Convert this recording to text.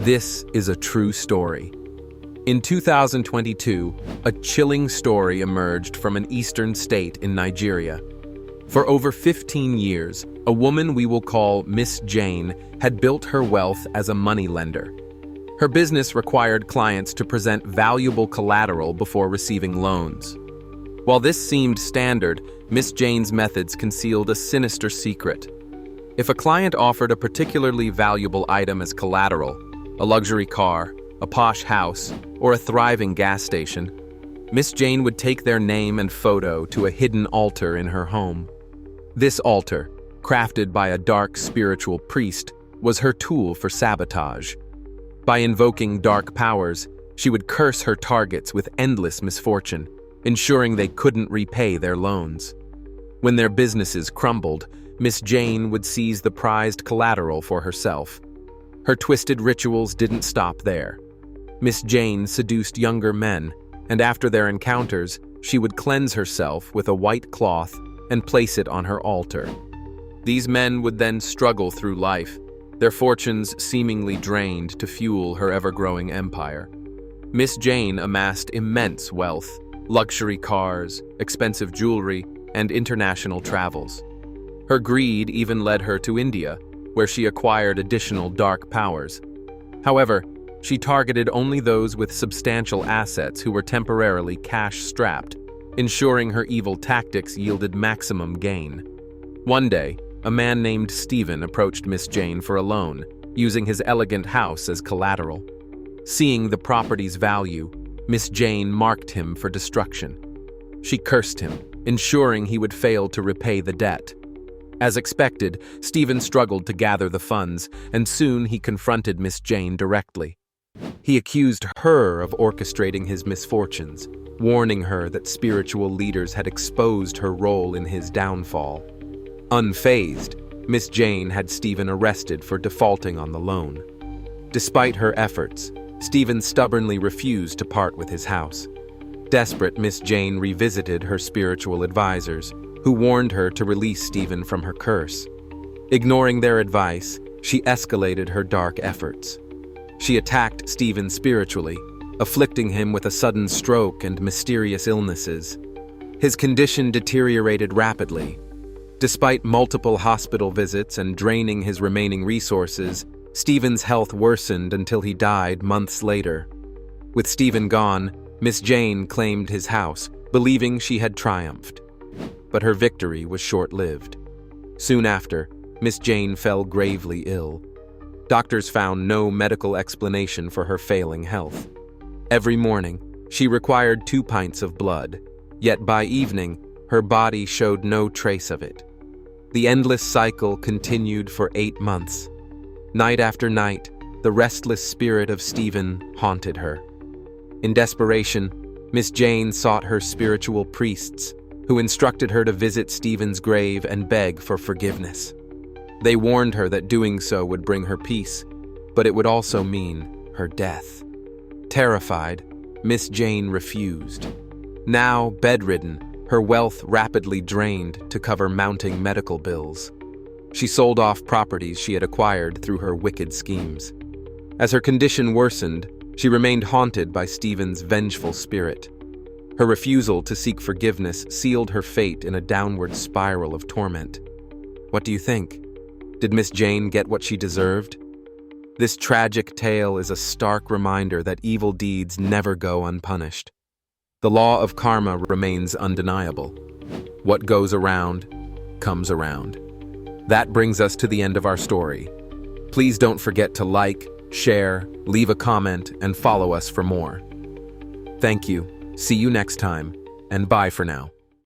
This is a true story. In 2022, a chilling story emerged from an eastern state in Nigeria. For over 15 years, a woman we will call Miss Jane had built her wealth as a moneylender. Her business required clients to present valuable collateral before receiving loans. While this seemed standard, Miss Jane's methods concealed a sinister secret. If a client offered a particularly valuable item as collateral, a luxury car, a posh house, or a thriving gas station, Miss Jane would take their name and photo to a hidden altar in her home. This altar, crafted by a dark spiritual priest, was her tool for sabotage. By invoking dark powers, she would curse her targets with endless misfortune, ensuring they couldn't repay their loans. When their businesses crumbled, Miss Jane would seize the prized collateral for herself. Her twisted rituals didn't stop there. Miss Jane seduced younger men, and after their encounters, she would cleanse herself with a white cloth and place it on her altar. These men would then struggle through life, their fortunes seemingly drained to fuel her ever-growing empire. Miss Jane amassed immense wealth, luxury cars, expensive jewelry, and international travels. Her greed even led her to India, where she acquired additional dark powers. However, she targeted only those with substantial assets who were temporarily cash-strapped, ensuring her evil tactics yielded maximum gain. One day, a man named Stephen approached Miss Jane for a loan, using his elegant house as collateral. Seeing the property's value, Miss Jane marked him for destruction. She cursed him, ensuring he would fail to repay the debt. As expected, Stephen struggled to gather the funds, and soon he confronted Miss Jane directly. He accused her of orchestrating his misfortunes, warning her that spiritual leaders had exposed her role in his downfall. Unfazed, Miss Jane had Stephen arrested for defaulting on the loan. Despite her efforts, Stephen stubbornly refused to part with his house. Desperate, Miss Jane revisited her spiritual advisors, who warned her to release Stephen from her curse. Ignoring their advice, she escalated her dark efforts. She attacked Stephen spiritually, afflicting him with a sudden stroke and mysterious illnesses. His condition deteriorated rapidly. Despite multiple hospital visits and draining his remaining resources, Stephen's health worsened until he died months later. With Stephen gone, Miss Jane claimed his house, believing she had triumphed. But her victory was short-lived. Soon after, Miss Jane fell gravely ill. Doctors found no medical explanation for her failing health. Every morning, she required 2 pints of blood, yet by evening, her body showed no trace of it. The endless cycle continued for 8 months. Night after night, the restless spirit of Stephen haunted her. In desperation, Miss Jane sought her spiritual priests, who instructed her to visit Stephen's grave and beg for forgiveness. They warned her that doing so would bring her peace, but it would also mean her death. Terrified, Miss Jane refused. Now bedridden, her wealth rapidly drained to cover mounting medical bills. She sold off properties she had acquired through her wicked schemes. As her condition worsened, she remained haunted by Stephen's vengeful spirit. Her refusal to seek forgiveness sealed her fate in a downward spiral of torment. What do you think? Did Miss Jane get what she deserved? This tragic tale is a stark reminder that evil deeds never go unpunished. The law of karma remains undeniable. What goes around, comes around. That brings us to the end of our story. Please don't forget to like, share, leave a comment, and follow us for more. Thank you. See you next time, and bye for now.